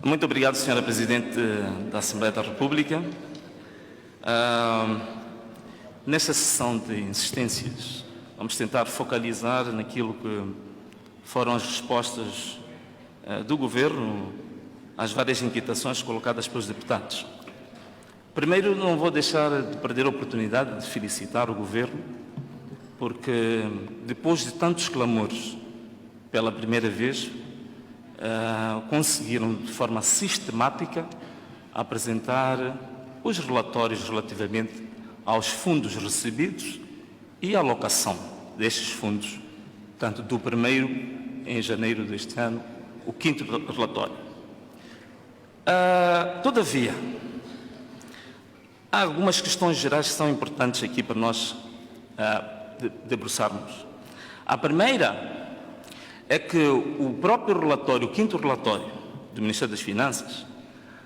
Muito obrigado, Sra. Presidente da Assembleia da República. Nesta sessão de insistências, vamos tentar focalizar naquilo que foram as respostas do Governo às várias inquietações colocadas pelos deputados. Primeiro, não vou deixar de perder a oportunidade de felicitar o Governo, porque depois de tantos clamores, pela primeira vez, conseguiram de forma sistemática apresentar os relatórios relativamente aos fundos recebidos e a alocação destes fundos, tanto do primeiro, em janeiro deste ano, o quinto relatório. Todavia, há algumas questões gerais que são importantes aqui para nós debruçarmos. A primeira é que o próprio relatório, o quinto relatório do Ministério das Finanças,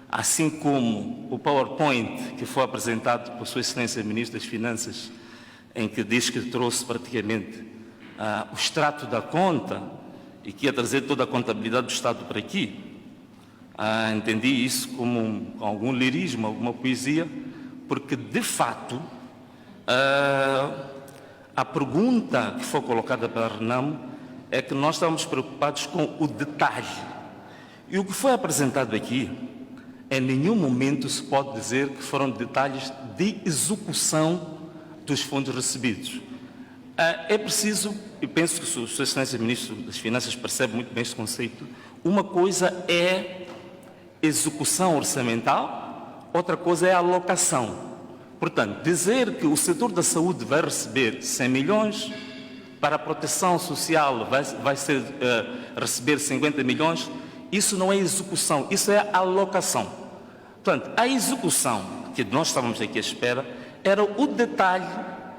assim como o PowerPoint que foi apresentado por Sua Excelência Ministro das Finanças, em que diz que trouxe praticamente o extrato da conta e que ia trazer toda a contabilidade do Estado para aqui, entendi isso como algum lirismo, alguma poesia, porque, de fato, a pergunta que foi colocada pela Renamo é que nós estamos preocupados com o detalhe. E o que foi apresentado aqui, em nenhum momento se pode dizer que foram detalhes de execução dos fundos recebidos. É preciso, e penso que Sua Excelência Ministro das Finanças percebe muito bem este conceito, uma coisa é execução orçamental, outra coisa é alocação. Portanto, dizer que o setor da saúde vai receber 100 milhões, para a proteção social vai receber 50 milhões, isso não é execução, isso é alocação. Portanto, a execução que nós estávamos aqui à espera era o detalhe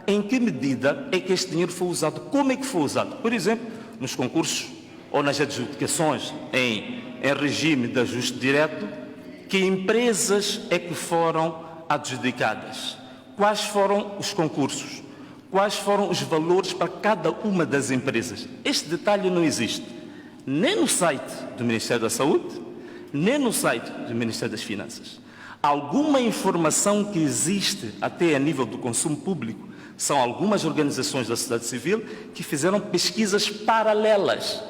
em que medida é que este dinheiro foi usado, como é que foi usado. Por exemplo, nos concursos ou nas adjudicações em regime de ajuste direto, que empresas é que foram adjudicadas, quais foram os concursos, quais foram os valores para cada uma das empresas. Este detalhe não existe, nem no site do Ministério da Saúde, nem no site do Ministério das Finanças. Alguma informação que existe até a nível do consumo público são algumas organizações da sociedade civil que fizeram pesquisas paralelas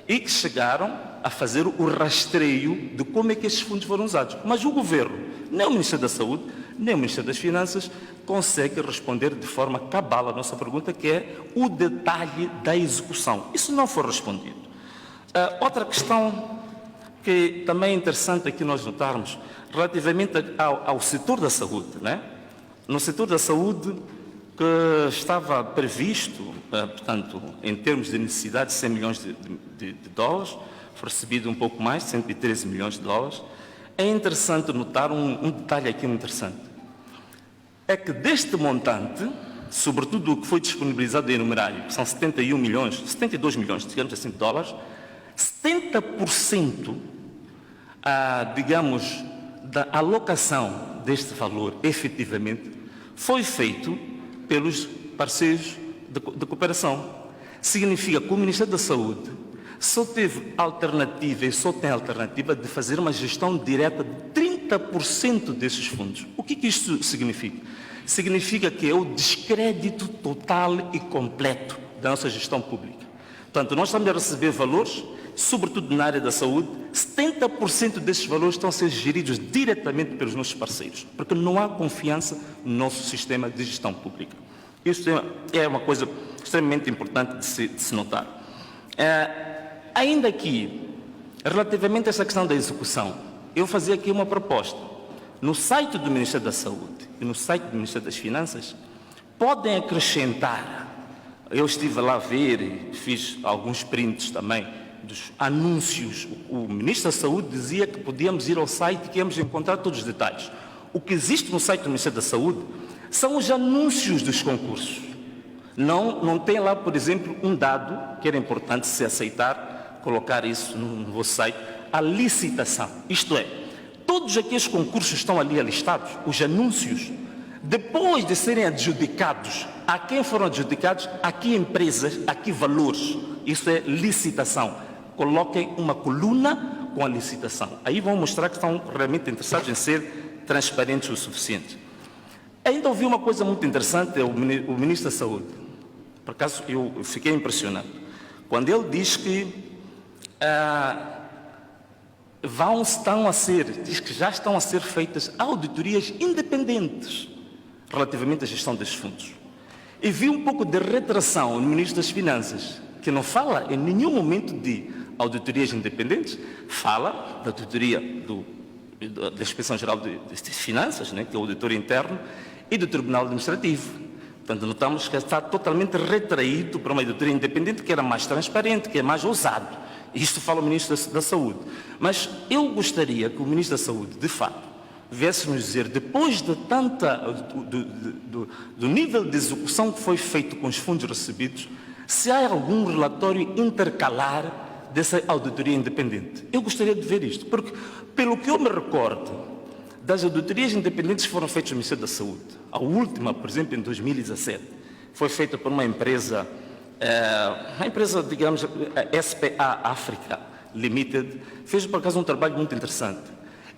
e que chegaram a fazer o rastreio de como é que estes fundos foram usados. Mas o Governo, nem o Ministério da Saúde, nem o Ministério das Finanças, consegue responder de forma cabal a nossa pergunta, que é o detalhe da execução. Isso não foi respondido. Outra questão que também é interessante aqui nós notarmos, relativamente ao setor da saúde, né? No setor da saúde, que estava previsto, portanto, em termos de necessidade, 100 milhões de dólares, foi recebido um pouco mais, 113 milhões de dólares. É interessante notar um detalhe aqui muito interessante. É que deste montante, sobretudo o que foi disponibilizado em numerário, que são 71 milhões, 72 milhões, digamos assim, de dólares, 70%, digamos, da alocação deste valor, efetivamente, foi feito pelos parceiros de cooperação. Significa que o Ministério da Saúde só teve alternativa e só tem alternativa de fazer uma gestão direta de 30% desses fundos. O que isto significa? Significa que é o descrédito total e completo da nossa gestão pública. Portanto, nós estamos a receber valores, sobretudo na área da saúde, 70% desses valores estão a ser geridos diretamente pelos nossos parceiros, porque não há confiança no nosso sistema de gestão pública. Isso é uma coisa extremamente importante de se notar. Ainda aqui, relativamente a esta questão da execução, eu fazia aqui uma proposta. No site do Ministério da Saúde e no site do Ministério das Finanças, podem acrescentar, eu estive lá a ver e fiz alguns prints também dos anúncios. O Ministro da Saúde dizia que podíamos ir ao site e que íamos encontrar todos os detalhes. O que existe no site do Ministério da Saúde são os anúncios dos concursos. Não tem lá, por exemplo, um dado que era importante se aceitar, colocar isso no vosso site, a licitação. Isto é, todos aqueles concursos estão ali alistados, os anúncios, depois de serem adjudicados, a quem foram adjudicados, a que empresas, a que valores. Isso é licitação. Coloquem uma coluna com a licitação. Aí vão mostrar que estão realmente interessados em ser transparentes o suficiente. Ainda ouvi uma coisa muito interessante, o Ministro da Saúde. Por acaso, eu fiquei impressionado. Quando ele diz que diz que já estão a ser feitas auditorias independentes relativamente à gestão destes fundos. E vi um pouco de retração no Ministro das Finanças, que não fala em nenhum momento de auditorias independentes, fala da auditoria da Inspeção Geral de Finanças, né, que é o auditor interno, e do Tribunal Administrativo. Portanto, notamos que está totalmente retraído para uma auditoria independente que era mais transparente, que é mais ousado. Isto fala o Ministro da Saúde. Mas eu gostaria que o Ministro da Saúde, de fato, viesse nos dizer, depois de do nível de execução que foi feito com os fundos recebidos, se há algum relatório intercalar dessa auditoria independente. Eu gostaria de ver isto, porque, pelo que eu me recordo, das auditorias independentes que foram feitas no Ministério da Saúde, a última, por exemplo, em 2017, foi feita por uma empresa, digamos, SPA África Limited, fez por acaso um trabalho muito interessante.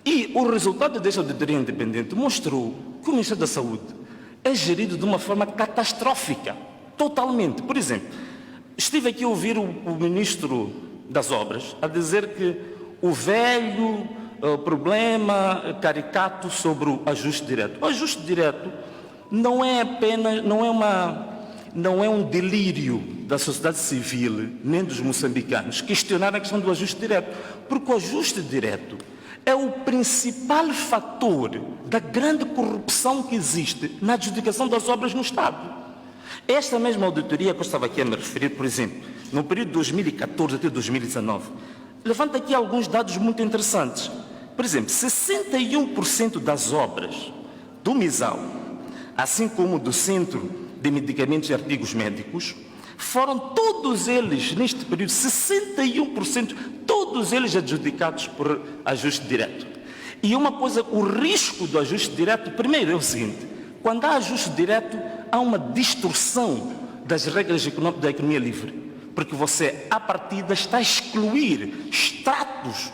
E o resultado desta auditoria independente mostrou que o Ministério da Saúde é gerido de uma forma catastrófica, totalmente. Por exemplo, estive aqui a ouvir o Ministro das Obras a dizer que o velho problema caricato sobre o ajuste direto. O ajuste direto não é apenas, não é um delírio da sociedade civil, nem dos moçambicanos, questionar a questão do ajuste direto, porque o ajuste direto é o principal fator da grande corrupção que existe na adjudicação das obras no Estado. Esta mesma auditoria que eu estava aqui a me referir, por exemplo, no período de 2014 até 2019, levanta aqui alguns dados muito interessantes. Por exemplo, 61% das obras do MISAL, assim como do Centro de Medicamentos e Artigos Médicos, foram todos eles, neste período, 61%, todos eles adjudicados por ajuste direto. E uma coisa, o risco do ajuste direto, primeiro é o seguinte, quando há ajuste direto, há uma distorção das regras da economia livre, porque você, à partida, está a excluir estratos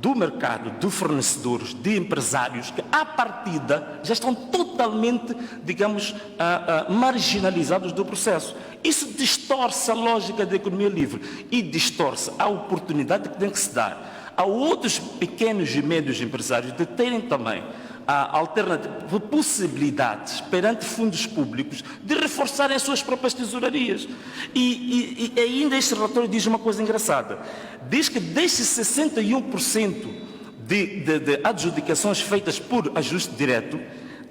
do mercado, de fornecedores, de empresários, que à partida já estão totalmente, digamos, marginalizados do processo. Isso distorce a lógica da economia livre e distorce a oportunidade que tem que se dar a outros pequenos e médios empresários de terem também alternativa, possibilidades perante fundos públicos de reforçarem as suas próprias tesourarias. E ainda este relatório diz uma coisa engraçada. Diz que desses 61% de adjudicações feitas por ajuste direto,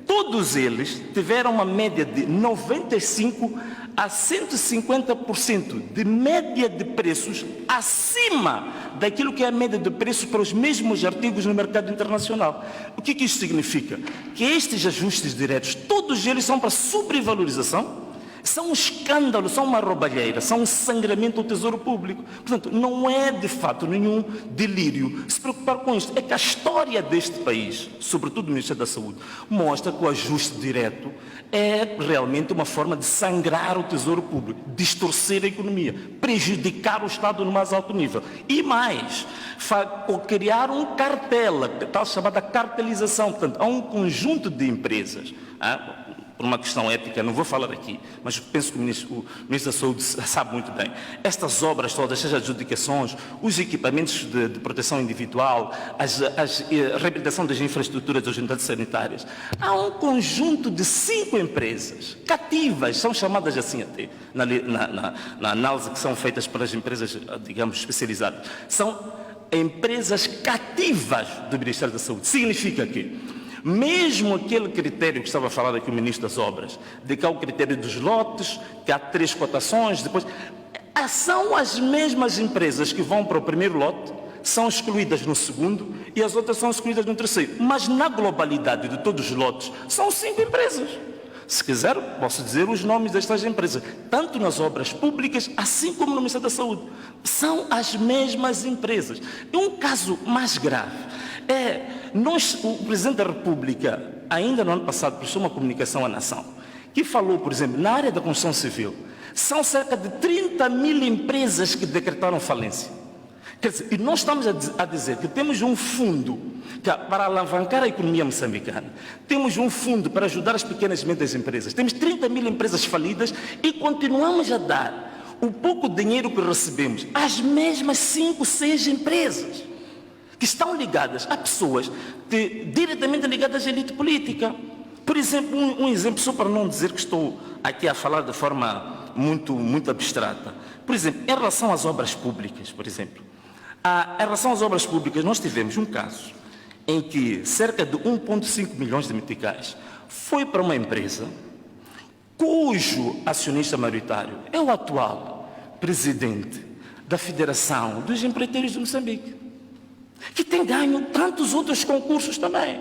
todos eles tiveram uma média de 95% a 150% de média de preços acima daquilo que é a média de preços para os mesmos artigos no mercado internacional. O que isso significa? Que estes ajustes diretos, todos eles são para sobrevalorização, são um escândalo, são uma roubalheira, são um sangramento ao tesouro público. Portanto, não é de fato nenhum delírio se preocupar com isto. É que a história deste país, sobretudo do Ministério da Saúde, mostra que o ajuste direto é realmente uma forma de sangrar o tesouro público, distorcer a economia, prejudicar o Estado no mais alto nível. E mais, criar um cartel, a tal chamada cartelização. Portanto, há um conjunto de empresas, por uma questão ética, não vou falar aqui, mas penso que o Ministro da Saúde sabe muito bem. Estas obras todas, as adjudicações, os equipamentos de proteção individual, a reabilitação das infraestruturas das unidades sanitárias, há um conjunto de 5 empresas cativas, são chamadas assim até, na análise que são feitas pelas empresas, digamos, especializadas. São empresas cativas do Ministério da Saúde. Significa que mesmo aquele critério que estava a falar aqui o Ministro das Obras, de que há o critério dos lotes, que há 3 cotações, depois... São as mesmas empresas que vão para o primeiro lote, são excluídas no segundo e as outras são excluídas no terceiro. Mas na globalidade de todos os lotes, são 5 empresas. Se quiser, posso dizer os nomes destas empresas, tanto nas obras públicas, assim como no Ministério da Saúde. São as mesmas empresas. E um caso mais grave o Presidente da República, ainda no ano passado, prestou uma comunicação à nação, que falou, por exemplo, na área da construção civil, são cerca de 30 mil empresas que decretaram falência. Quer dizer, e nós estamos a dizer que temos um fundo para alavancar a economia moçambicana, temos um fundo para ajudar as pequenas e médias empresas, temos 30 mil empresas falidas e continuamos a dar o pouco dinheiro que recebemos às mesmas 5, 6 empresas que estão ligadas a pessoas diretamente ligadas à elite política. Por exemplo, um exemplo, só para não dizer que estou aqui a falar de forma muito abstrata. Por exemplo, em relação às obras públicas, por exemplo, em relação às obras públicas, nós tivemos um caso em que cerca de 1,5 milhões de meticais foi para uma empresa cujo acionista maioritário é o atual presidente da Federação dos Empreiteiros de Moçambique, que tem ganho tantos outros concursos também.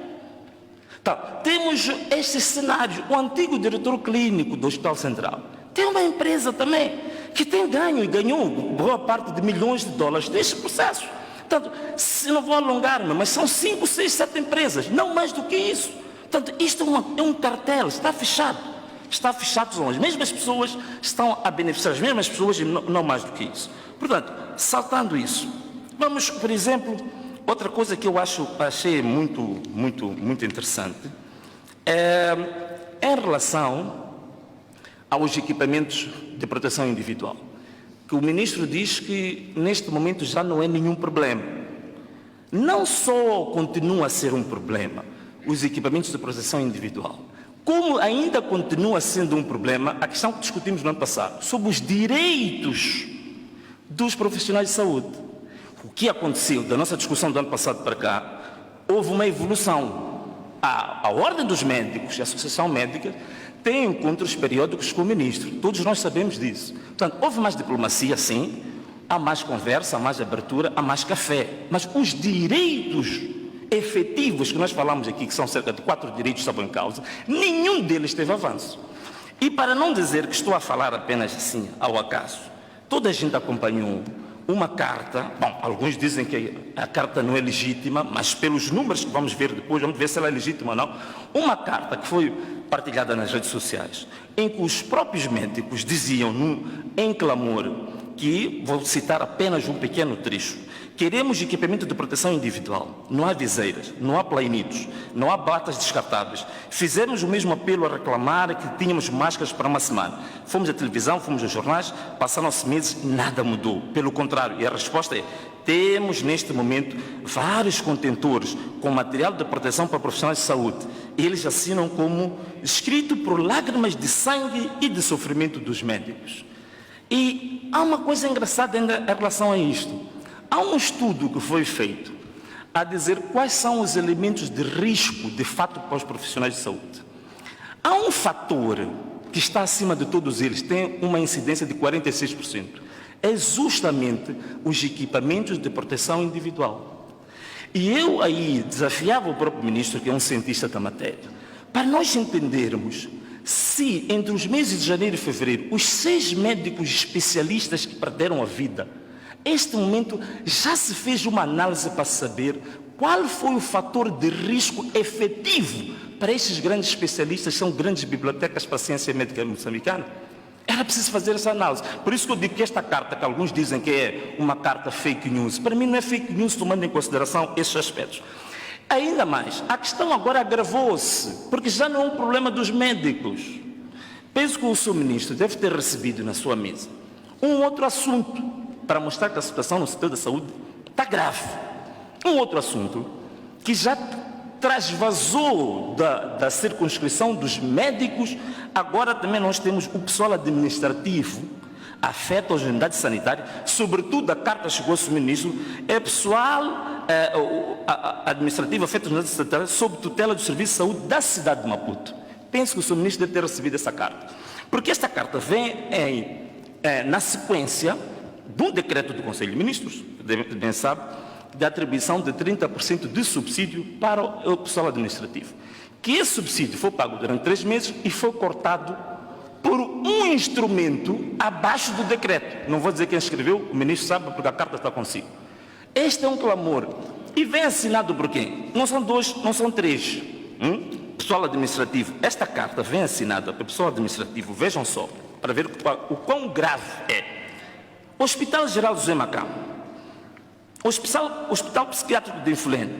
Então, temos estes cenários. O antigo diretor clínico do Hospital Central tem uma empresa também que tem ganho e ganhou boa parte de milhões de dólares deste processo. Portanto, se não vou alongar-me, mas são 5, 6, 7 empresas, não mais do que isso. Portanto, isto é um cartel, está fechado. Está fechado, são as mesmas pessoas estão a beneficiar, as mesmas pessoas e não mais do que isso. Portanto, saltando isso, vamos, por exemplo, outra coisa que eu achei muito interessante é em relação aos equipamentos de proteção individual, que o ministro diz que neste momento já não é nenhum problema. Não só continua a ser um problema os equipamentos de proteção individual, como ainda continua sendo um problema a questão que discutimos no ano passado, sobre os direitos dos profissionais de saúde. O que aconteceu da nossa discussão do ano passado para cá, houve uma evolução. A Ordem dos Médicos e a Associação Médica têm encontros periódicos com o ministro. Todos nós sabemos disso. Portanto, houve mais diplomacia, sim, há mais conversa, há mais abertura, há mais café. Mas os direitos efetivos que nós falamos aqui, que são cerca de 4 direitos que estavam em causa, nenhum deles teve avanço. E para não dizer que estou a falar apenas assim, ao acaso, toda a gente acompanhou uma carta, bom, alguns dizem que a carta não é legítima, mas pelos números que vamos ver depois, vamos ver se ela é legítima ou não, uma carta que foi partilhada nas redes sociais, em que os próprios médicos diziam em clamor, que, vou citar apenas um pequeno trecho: queremos equipamento de proteção individual, não há viseiras, não há plainitos, não há batas descartáveis. Fizemos o mesmo apelo a reclamar que tínhamos máscaras para uma semana. Fomos à televisão, fomos aos jornais, passaram-se meses, nada mudou. Pelo contrário, e a resposta é: temos neste momento vários contentores com material de proteção para profissionais de saúde. Eles assinam como escrito por lágrimas de sangue e de sofrimento dos médicos. E há uma coisa engraçada ainda em relação a isto. Há um estudo que foi feito a dizer quais são os elementos de risco, de fato, para os profissionais de saúde. Há um fator que está acima de todos eles, tem uma incidência de 46%. É justamente os equipamentos de proteção individual. E eu aí desafiava o próprio ministro, que é um cientista da matéria, para nós entendermos se entre os meses de janeiro e fevereiro, os 6 médicos especialistas que perderam a vida, neste momento já se fez uma análise para saber qual foi o fator de risco efetivo para estes grandes especialistas, são grandes bibliotecas para a ciência médica moçambicana. Era preciso fazer essa análise. Por isso que eu digo que esta carta, que alguns dizem que é uma carta fake news, para mim não é fake news, tomando em consideração esses aspectos. Ainda mais, a questão agora agravou-se, porque já não é um problema dos médicos. Penso que o seu ministro deve ter recebido na sua mesa um outro assunto, para mostrar que a situação no setor da saúde está grave. Um outro assunto que já trasvasou da circunscrição dos médicos, agora também nós temos o pessoal administrativo, afeta as unidades sanitárias, sobretudo a carta chegou ao ministro, é pessoal administrativo afeta as unidades sanitárias sob tutela do Serviço de Saúde da cidade de Maputo. Penso que o seu ministro deve ter recebido essa carta, porque esta carta vem na sequência de um decreto do Conselho de Ministros, bem sabe, de atribuição de 30% de subsídio para o pessoal administrativo. Que esse subsídio foi pago durante 3 meses e foi cortado por um instrumento abaixo do decreto. Não vou dizer quem escreveu, o ministro sabe porque a carta está consigo. Este é um clamor. E vem assinado por quem? Não são 2, não são 3. Pessoal administrativo. Esta carta vem assinada pelo pessoal administrativo, vejam só, para ver o quão grave é. Hospital Geral José Macam, Hospital Psiquiátrico de Infelene,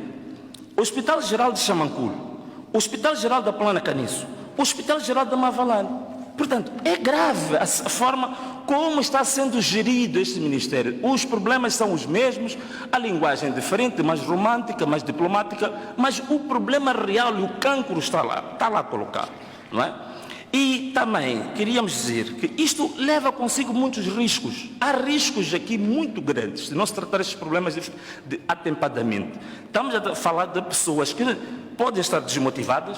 Hospital Geral de Xamanculo, Hospital Geral da Plana Caniço, Hospital Geral da Mavalane. Portanto, é grave a forma como está sendo gerido este Ministério. Os problemas são os mesmos, a linguagem é diferente, mais romântica, mais diplomática, mas o problema real e o cancro está lá colocado, não é? E também queríamos dizer que isto leva consigo muitos riscos. Há riscos aqui muito grandes se não se tratar estes problemas atempadamente. Estamos a falar de pessoas que podem estar desmotivadas,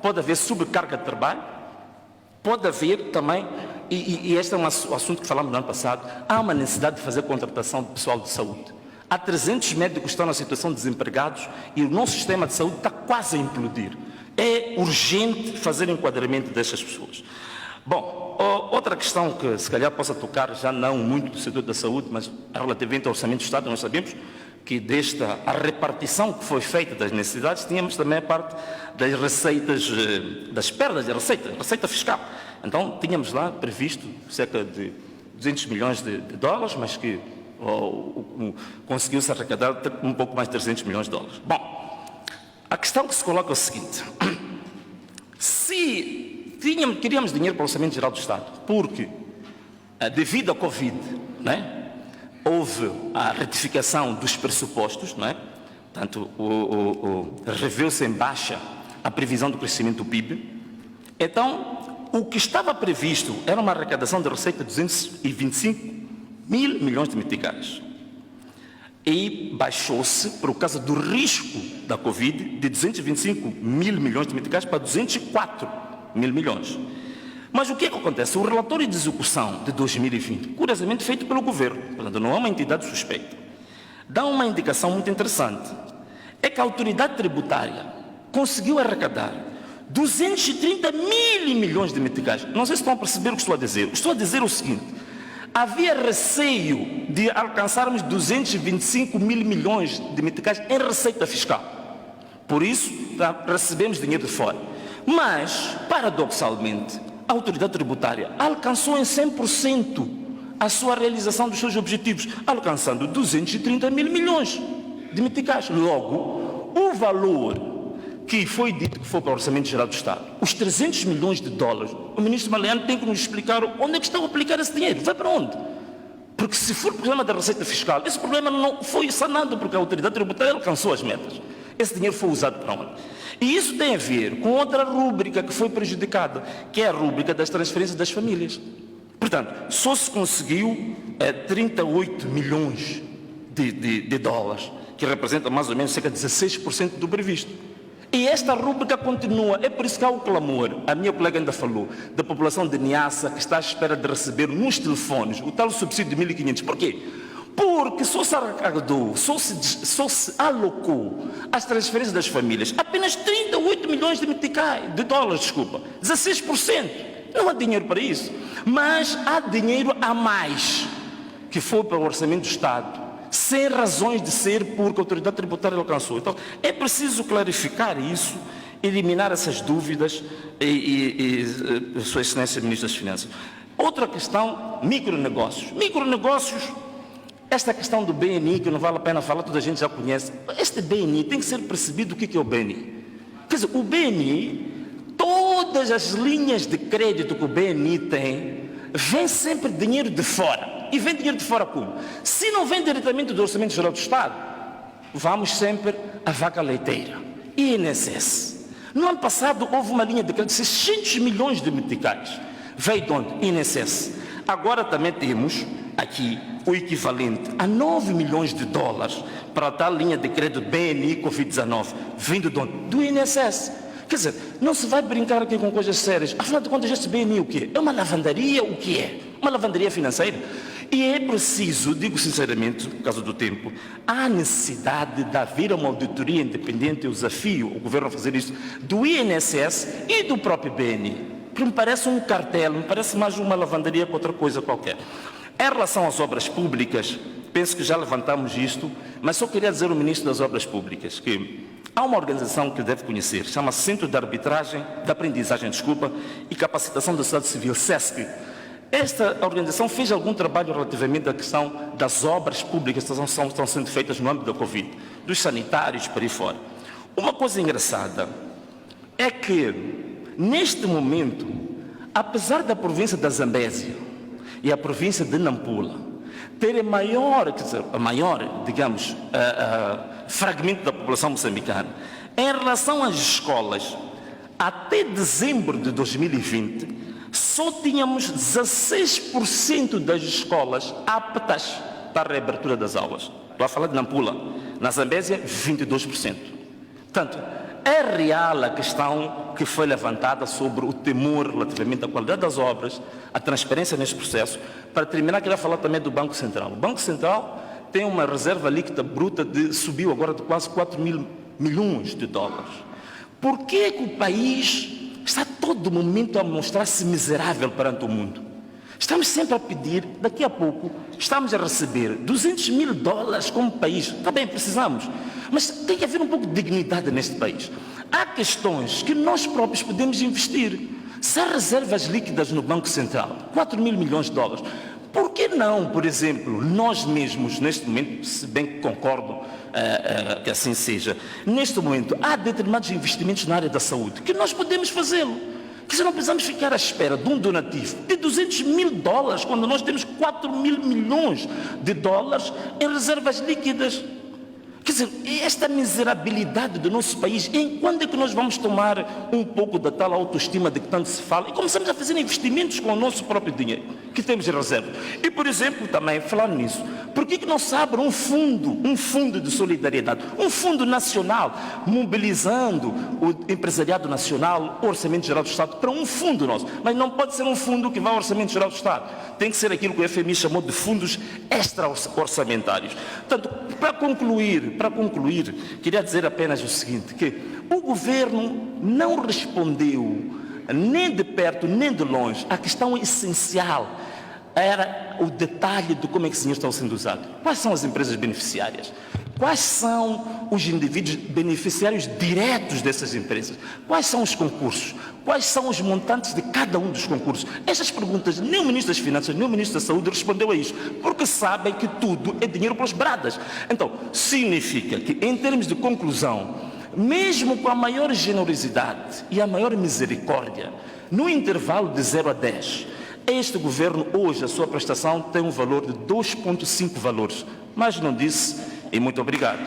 pode haver sobrecarga de trabalho, pode haver também, e este é um assunto que falamos no ano passado, há uma necessidade de fazer contratação de pessoal de saúde. Há 300 médicos que estão na situação de desempregados e o nosso sistema de saúde está quase a implodir. É urgente fazer enquadramento destas pessoas. Bom, outra questão que se calhar possa tocar, já não muito do setor da saúde, mas relativamente ao orçamento do Estado, nós sabemos que a repartição que foi feita das necessidades, tínhamos também a parte das receitas, das perdas de receita fiscal. Então, tínhamos lá previsto cerca de 200 milhões de dólares, mas que conseguiu-se arrecadar um pouco mais de 300 milhões de dólares. Bom, a questão que se coloca é o seguinte: se queríamos dinheiro para o Orçamento Geral do Estado, porque devido à Covid, né, houve a retificação dos pressupostos, não é? Portanto, reveu-se em baixa a previsão do crescimento do PIB. Então, o que estava previsto era uma arrecadação de receita de 225 mil milhões de meticais. E baixou-se, por causa do risco da Covid, de 225 mil milhões de meticais para 204 mil milhões. Mas o que é que acontece? O relatório de execução de 2020, curiosamente feito pelo governo, portanto não é uma entidade suspeita, dá uma indicação muito interessante. É que a autoridade tributária conseguiu arrecadar 230 mil milhões de meticais. Não sei se estão a perceber o que estou a dizer. Estou a dizer o seguinte: havia receio de alcançarmos 225 mil milhões de meticais em receita fiscal. Por isso, recebemos dinheiro de fora. Mas, paradoxalmente, a autoridade tributária alcançou em 100% a sua realização dos seus objetivos, alcançando 230 mil milhões de meticais. Logo, o valor que foi dito que foi para o Orçamento Geral do Estado, os 300 milhões de dólares, o ministro Maliano tem que nos explicar onde é que estão a aplicar esse dinheiro, vai para onde? Porque se for problema da receita fiscal, esse problema não foi sanado porque a autoridade tributária alcançou as metas. Esse dinheiro foi usado para onde? E isso tem a ver com outra rúbrica que foi prejudicada, que é a rúbrica das transferências das famílias. Portanto, só se conseguiu 38 milhões de dólares, que representa mais ou menos cerca de 16% do previsto. E esta rúbrica continua, é por isso que há o clamor, a minha colega ainda falou, da população de Niassa que está à espera de receber nos telefones o tal subsídio de 1.500. Por quê? Porque só se arrecadou, só se alocou às transferências das famílias apenas 38 milhões de dólares, 16%. Não há dinheiro para isso, mas há dinheiro a mais que foi para o Orçamento do Estado, sem razões de ser, porque a autoridade tributária alcançou. Então, é preciso clarificar isso, eliminar essas dúvidas e Sua Excelência Ministro das Finanças. Outra questão, micronegócios. Micronegócios, esta questão do BNI, que não vale a pena falar, toda a gente já conhece. Este BNI tem que ser percebido o que é o BNI. Quer dizer, o BNI, todas as linhas de crédito que o BNI tem, vem sempre dinheiro de fora. E vem dinheiro de fora como? Se não vem diretamente do Orçamento Geral do Estado, vamos sempre à vaca leiteira. INSS. No ano passado houve uma linha de crédito de 600 milhões de meticais. Veio de onde? INSS. Agora também temos aqui o equivalente a 9 milhões de dólares para a tal linha de crédito BNI Covid-19. Vindo de onde? Do INSS. Quer dizer, não se vai brincar aqui com coisas sérias. Afinal de contas, este BNI o quê? É uma lavandaria? O que é? Uma lavandaria financeira? E é preciso, digo sinceramente, por causa do tempo, há necessidade de haver uma auditoria independente. Eu desafio o Governo a fazer isso, do INSS e do próprio BNI. Porque me parece um cartel, me parece mais uma lavandaria que outra coisa qualquer. Em relação às obras públicas, penso que já levantamos isto, mas só queria dizer ao Ministro das Obras Públicas que há uma organização que deve conhecer, chama-se Centro de Aprendizagem e Capacitação da Sociedade Civil, SESC. Esta organização fez algum trabalho relativamente à questão das obras públicas que estão sendo feitas no âmbito da Covid, dos sanitários, por aí fora. Uma coisa engraçada é que, neste momento, apesar da província da Zambésia e a província de Nampula terem maior, digamos, fragmento da população moçambicana, em relação às escolas, até dezembro de 2020, só tínhamos 16% das escolas aptas para a reabertura das aulas. Estou a falar de Nampula. Na Zambésia, 22%. Portanto, é real a questão que foi levantada sobre o temor relativamente à qualidade das obras, a transparência neste processo. Para terminar, queria falar também do Banco Central. O Banco Central tem uma reserva líquida bruta subiu agora de quase 4 mil milhões de dólares. Por que o país está todo momento a mostrar-se miserável perante o mundo? Estamos sempre a pedir, daqui a pouco, estamos a receber 200 mil dólares como país. Está bem, precisamos, mas tem que haver um pouco de dignidade neste país. Há questões que nós próprios podemos investir. Se há reservas líquidas no Banco Central, 4 mil milhões de dólares, por que não, por exemplo, nós mesmos, neste momento, se bem que concordo que assim seja, neste momento há determinados investimentos na área da saúde que nós podemos fazê-lo. Que se não precisamos ficar à espera de um donativo de 200 mil dólares, quando nós temos 4 mil milhões de dólares em reservas líquidas. Quer dizer, esta miserabilidade do nosso país, em quando é que nós vamos tomar um pouco da tal autoestima de que tanto se fala e começamos a fazer investimentos com o nosso próprio dinheiro que temos em reserva? E, por exemplo, também, falando nisso, por que não se abre um fundo de solidariedade, um fundo nacional, mobilizando o empresariado nacional, o Orçamento Geral do Estado, para um fundo nosso? Mas não pode ser um fundo que vá ao Orçamento Geral do Estado. Tem que ser aquilo que o FMI chamou de fundos extra-orçamentários. Portanto, para concluir, queria dizer apenas o seguinte, que o governo não respondeu nem de perto nem de longe à questão essencial, era o detalhe de como é que esse dinheiro está sendo usado. Quais são as empresas beneficiárias? Quais são os indivíduos beneficiários diretos dessas empresas? Quais são os concursos? Quais são os montantes de cada um dos concursos? Estas perguntas nem o Ministro das Finanças, nem o Ministro da Saúde respondeu a isso, porque sabem que tudo é dinheiro pelas bradas. Então, significa que, em termos de conclusão, mesmo com a maior generosidade e a maior misericórdia, no intervalo de 0 a 10, este governo, hoje, a sua prestação tem um valor de 2,5 valores. Mas não disse, e muito obrigado.